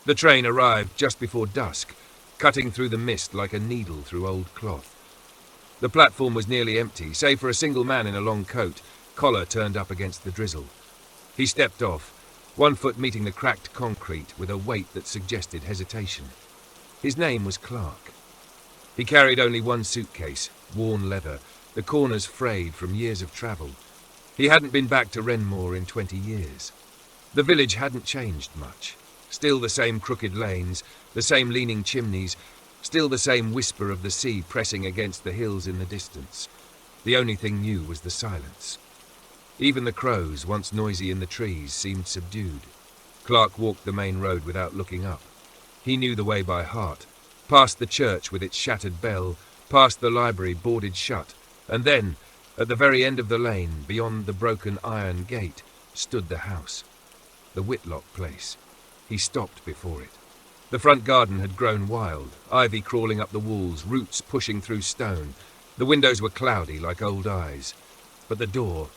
The train arrived just before dusk, cutting through the mist like a needle through old cloth. The platform was nearly empty, save for a single man in a long coat, collar turned up against the drizzle. He stepped off, one foot meeting the cracked concrete with a weight that suggested hesitation. His name was Clark. He carried only one suitcase, worn leather, the corners frayed from years of travel. He hadn't been back to Renmore in 20 years. The village hadn't changed much. Still the same crooked lanes, the same leaning chimneys, still the same whisper of the sea pressing against the hills in the distance. The only thing new was the silence. Even the crows, once noisy in the trees, seemed subdued. Clark walked the main road without looking up. He knew the way by heart, past the church with its shattered bell, past the library boarded shut, and then, at the very end of the lane, beyond the broken iron gate, stood the house. The Whitlock place. He stopped before it. The front garden had grown wild, ivy crawling up the walls, roots pushing through stone. The windows were cloudy like old eyes. But the door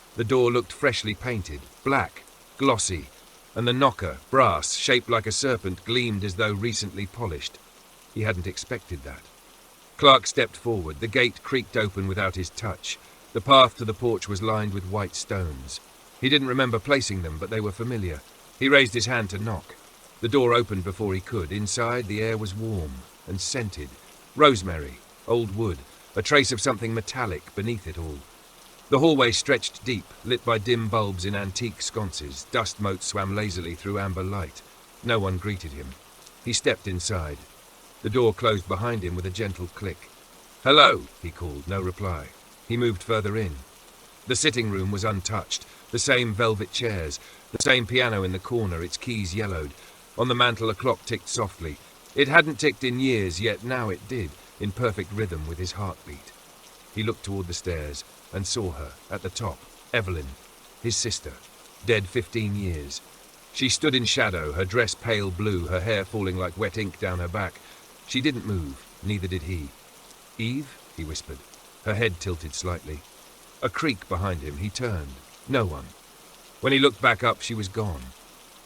looked freshly painted, black, glossy, and the knocker, brass, shaped like a serpent, gleamed as though recently polished. He hadn't expected that. Clark stepped forward. The gate creaked open without his touch. The path to the porch was lined with white stones. He didn't remember placing them, but they were familiar. He raised his hand to knock. The door opened before he could. Inside, the air was warm and scented. Rosemary, old wood, a trace of something metallic beneath it all. The hallway stretched deep, lit by dim bulbs in antique sconces. Dust motes swam lazily through amber light. No one greeted him. He stepped inside. The door closed behind him with a gentle click. "Hello," he called, no reply. He moved further in. The sitting room was untouched. The same velvet chairs, the same piano in the corner, its keys yellowed. On the mantel a clock ticked softly. It hadn't ticked in years, yet now it did, in perfect rhythm with his heartbeat. He looked toward the stairs and saw her, at the top, Evelyn, his sister, dead 15 years. She stood in shadow, her dress pale blue, her hair falling like wet ink down her back. She didn't move, neither did he. "Eve?" he whispered. Her head tilted slightly. A creak behind him. He turned. No one. When he looked back up, she was gone.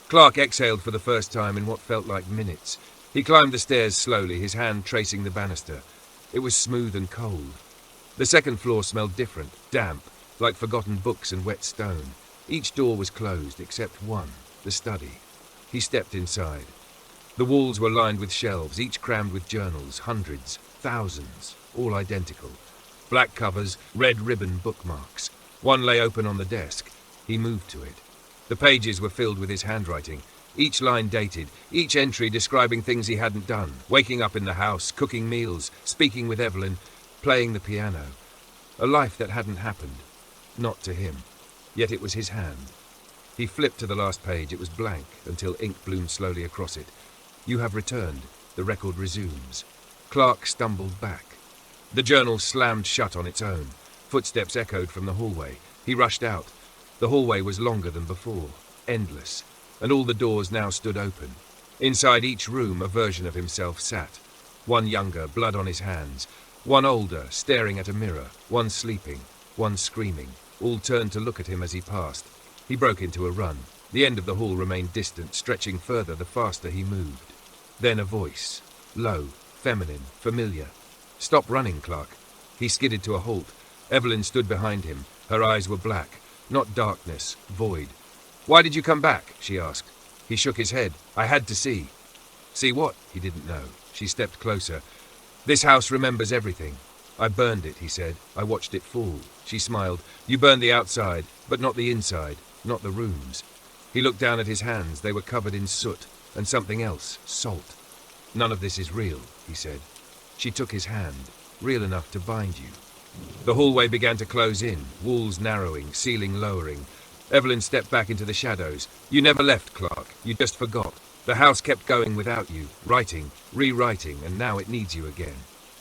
Clark exhaled for the first time in what felt like minutes. He climbed the stairs slowly, his hand tracing the banister. It was smooth and cold. The second floor smelled different, damp, like forgotten books and wet stone. Each door was closed except one, the study. He stepped inside. The walls were lined with shelves, each crammed with journals, hundreds, thousands, all identical. Black covers, red ribbon bookmarks. One lay open on the desk. He moved to it. The pages were filled with his handwriting, each line dated, each entry describing things he hadn't done, waking up in the house, cooking meals, speaking with Evelyn, playing the piano. A life that hadn't happened. Not to him. Yet it was his hand. He flipped to the last page. It was blank until ink bloomed slowly across it. "You have returned." The record resumes. Clark stumbled back. The journal slammed shut on its own. Footsteps echoed from the hallway. He rushed out. The hallway was longer than before, endless, and all the doors now stood open. Inside each room a version of himself sat. One younger, blood on his hands. One older, staring at a mirror. One sleeping. One screaming. All turned to look at him as he passed. He broke into a run. The end of the hall remained distant, stretching further the faster he moved. Then a voice. Low, feminine, familiar. "Stop running, Clark." He skidded to a halt. Evelyn stood behind him. Her eyes were black. Not darkness, void. "Why did you come back?" she asked. He shook his head. "I had to see." "See what?" He didn't know. She stepped closer. "This house remembers everything." "I burned it," he said. "I watched it fall." She smiled. "You burned the outside, but not the inside, not the rooms." He looked down at his hands. They were covered in soot, and something else, salt. "None of this is real," he said. She took his hand. "Real enough to bind you." The hallway began to close in, walls narrowing, ceiling lowering. Evelyn stepped back into the shadows. "You never left, Clark. You just forgot. The house kept going without you, writing, rewriting, and now it needs you again."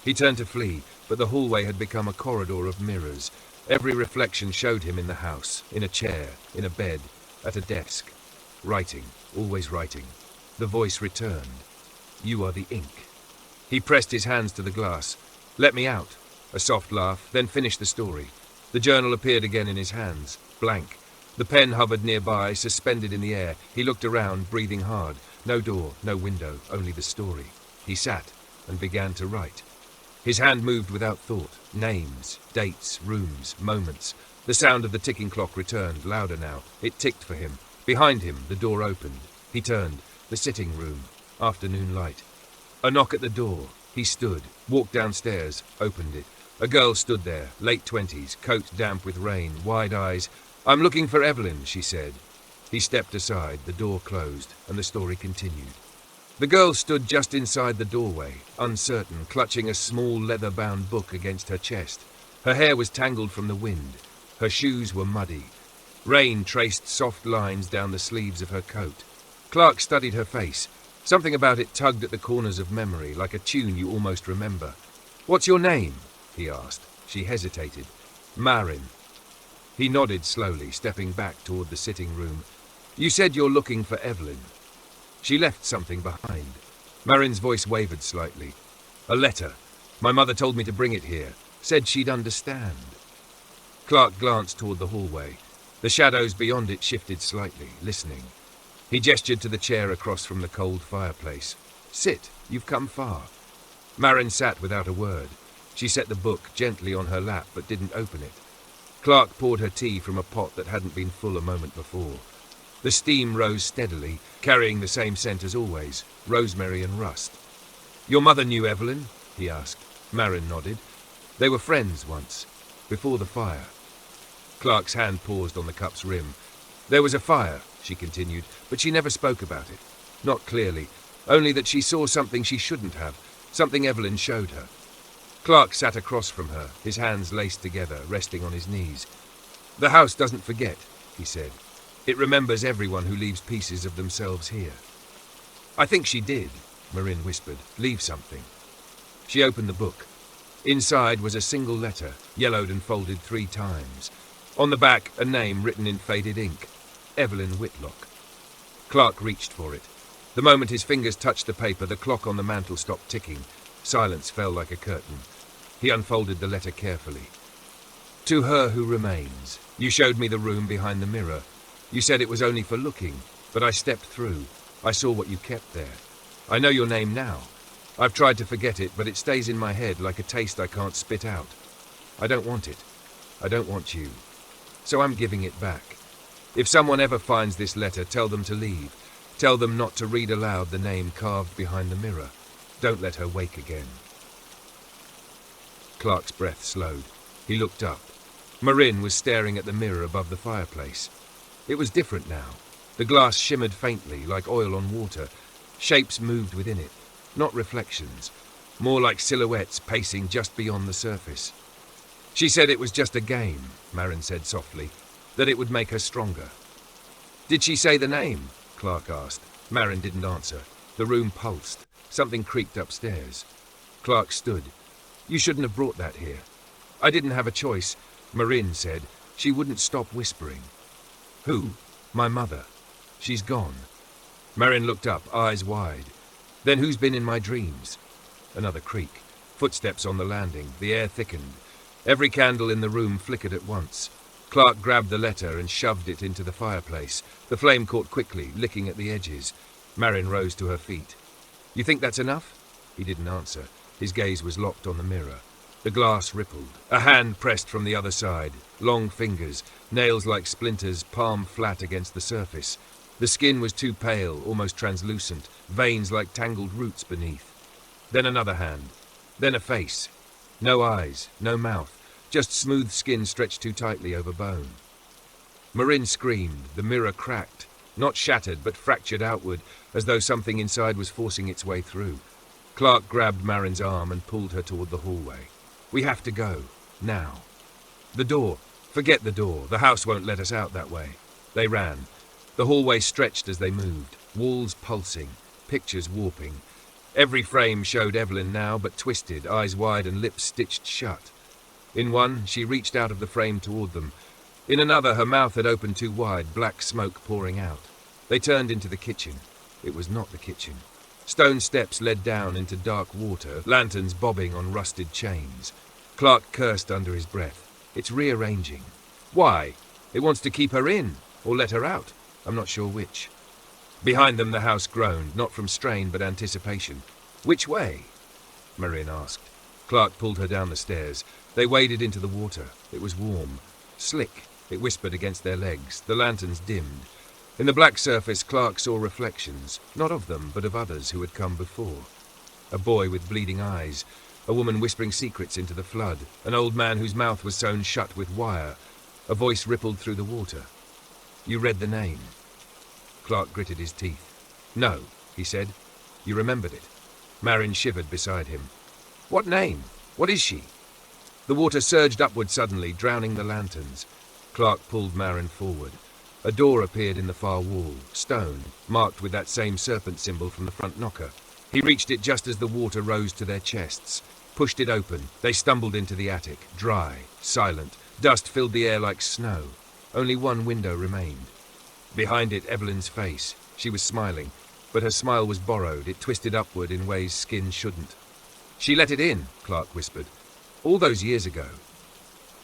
He turned to flee, but the hallway had become a corridor of mirrors. Every reflection showed him in the house, in a chair, in a bed, at a desk. Writing, always writing. The voice returned. "You are the ink." He pressed his hands to the glass. "Let me out." A soft laugh, then finished the story. The journal appeared again in his hands, blank. The pen hovered nearby, suspended in the air. He looked around, breathing hard. No door, no window, only the story. He sat and began to write. His hand moved without thought. Names, dates, rooms, moments. The sound of the ticking clock returned, louder now. It ticked for him. Behind him, the door opened. He turned. The sitting room. Afternoon light. A knock at the door. He stood, walked downstairs, opened it. A girl stood there, late 20s, coat damp with rain, wide eyes. "I'm looking for Evelyn," she said. He stepped aside, the door closed, and the story continued. The girl stood just inside the doorway, uncertain, clutching a small leather-bound book against her chest. Her hair was tangled from the wind. Her shoes were muddy. Rain traced soft lines down the sleeves of her coat. Clark studied her face. Something about it tugged at the corners of memory, like a tune you almost remember. "What's your name?" he asked. She hesitated. "Marin." He nodded slowly, stepping back toward the sitting room. "You said you're looking for Evelyn." She left something behind. Marin's voice wavered slightly. "A letter. My mother told me to bring it here. Said she'd understand." Clark glanced toward the hallway. The shadows beyond it shifted slightly, listening. He gestured to the chair across from the cold fireplace. "Sit, you've come far." Marin sat without a word. She set the book gently on her lap but didn't open it. Clark poured her tea from a pot that hadn't been full a moment before. The steam rose steadily, carrying the same scent as always, rosemary and rust. "Your mother knew Evelyn?" he asked. Marin nodded. "They were friends once, before the fire." Clark's hand paused on the cup's rim. "There was a fire," she continued, "but she never spoke about it. Not clearly, only that she saw something she shouldn't have, something Evelyn showed her." Clark sat across from her, his hands laced together, resting on his knees. "The house doesn't forget," he said. "It remembers everyone who leaves pieces of themselves here." "I think she did," Marin whispered. "Leave something." She opened the book. Inside was a single letter, yellowed and folded 3 times. On the back, a name written in faded ink. Evelyn Whitlock. Clark reached for it. The moment his fingers touched the paper, the clock on the mantel stopped ticking. Silence fell like a curtain. He unfolded the letter carefully. "To her who remains. You showed me the room behind the mirror. You said it was only for looking, but I stepped through. I saw what you kept there. I know your name now. I've tried to forget it, but it stays in my head like a taste I can't spit out. I don't want it. I don't want you. So I'm giving it back. If someone ever finds this letter, tell them to leave. Tell them not to read aloud the name carved behind the mirror. Don't let her wake again." Clark's breath slowed. He looked up. Marin was staring at the mirror above the fireplace. It was different now. The glass shimmered faintly, like oil on water. Shapes moved within it, not reflections, more like silhouettes pacing just beyond the surface. "She said it was just a game," Marin said softly, "that it would make her stronger." "Did she say the name?" Clark asked. Marin didn't answer. The room pulsed. Something creaked upstairs. Clark stood. "You shouldn't have brought that here." "I didn't have a choice," Marin said. She wouldn't stop whispering. "Who?" "My mother. She's gone." Marin looked up, eyes wide. "Then who's been in my dreams?" Another creak. Footsteps on the landing. The air thickened. Every candle in the room flickered at once. Clark grabbed the letter and shoved it into the fireplace. The flame caught quickly, licking at the edges. Marin rose to her feet. "You think that's enough?" He didn't answer. His gaze was locked on the mirror. The glass rippled. A hand pressed from the other side. Long fingers, nails like splinters, palm flat against the surface. The skin was too pale, almost translucent, veins like tangled roots beneath. Then another hand. Then a face. No eyes, no mouth, just smooth skin stretched too tightly over bone. Marin screamed. The mirror cracked. Not shattered, but fractured outward, as though something inside was forcing its way through. Clark grabbed Marin's arm and pulled her toward the hallway. "We have to go. Now." "The door. Forget the door. The house won't let us out that way." They ran. The hallway stretched as they moved, walls pulsing, pictures warping. Every frame showed Evelyn now, but twisted, eyes wide and lips stitched shut. In one, she reached out of the frame toward them. In another, her mouth had opened too wide, black smoke pouring out. They turned into the kitchen. It was not the kitchen. Stone steps led down into dark water, lanterns bobbing on rusted chains. Clark cursed under his breath. "It's rearranging." "Why? It wants to keep her in, or let her out. I'm not sure which." Behind them the house groaned, not from strain but anticipation. "Which way?" Marin asked. Clark pulled her down the stairs. They waded into the water. It was warm. Slick, it whispered against their legs. The lanterns dimmed. In the black surface, Clark saw reflections, not of them, but of others who had come before. A boy with bleeding eyes, a woman whispering secrets into the flood, an old man whose mouth was sewn shut with wire. A voice rippled through the water. "You read the name." Clark gritted his teeth. "No," he said. "You remembered it." Marin shivered beside him. "What name? What is she?" The water surged upward suddenly, drowning the lanterns. Clark pulled Marin forward. A door appeared in the far wall, stone, marked with that same serpent symbol from the front knocker. He reached it just as the water rose to their chests, pushed it open. They stumbled into the attic, dry, silent. Dust filled the air like snow. Only one window remained. Behind it, Evelyn's face. She was smiling, but her smile was borrowed. It twisted upward in ways skin shouldn't. "She let it in," Clark whispered. "All those years ago."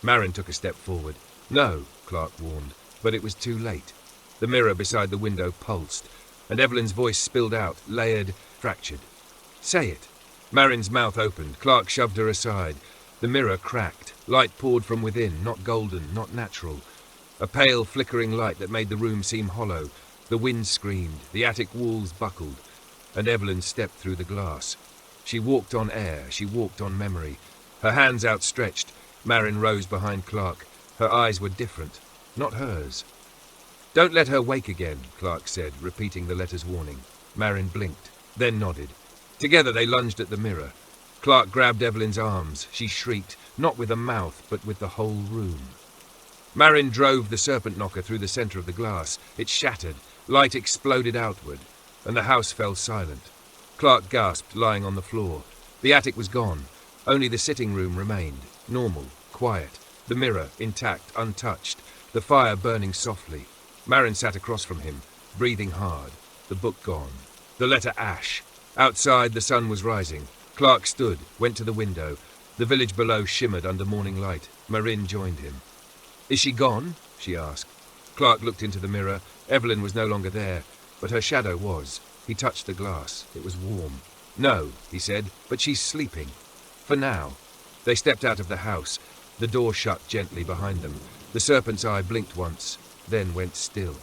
Marin took a step forward. "No," Clark warned, but it was too late. The mirror beside the window pulsed, and Evelyn's voice spilled out, layered, fractured. "Say it." Marin's mouth opened. Clark shoved her aside. The mirror cracked. Light poured from within, not golden, not natural. A pale, flickering light that made the room seem hollow. The wind screamed, the attic walls buckled, and Evelyn stepped through the glass. She walked on air, she walked on memory. Her hands outstretched, Marin rose behind Clark. Her eyes were different, not hers. "Don't let her wake again," Clark said, repeating the letter's warning. Marin blinked, then nodded. Together they lunged at the mirror. Clark grabbed Evelyn's arms. She shrieked, not with a mouth, but with the whole room. Marin drove the serpent knocker through the center of the glass. It shattered. Light exploded outward, and the house fell silent. Clark gasped, lying on the floor. The attic was gone. Only the sitting room remained, normal, quiet. The mirror, intact, untouched. The fire burning softly. Marin sat across from him, breathing hard. The book gone. The letter ash. Outside, the sun was rising. Clark stood, went to the window. The village below shimmered under morning light. Marin joined him. "Is she gone?" she asked. Clark looked into the mirror. Evelyn was no longer there, but her shadow was. He touched the glass. It was warm. "No," he said, "but she's sleeping. For now." They stepped out of the house. The door shut gently behind them. The serpent's eye blinked once, then went still.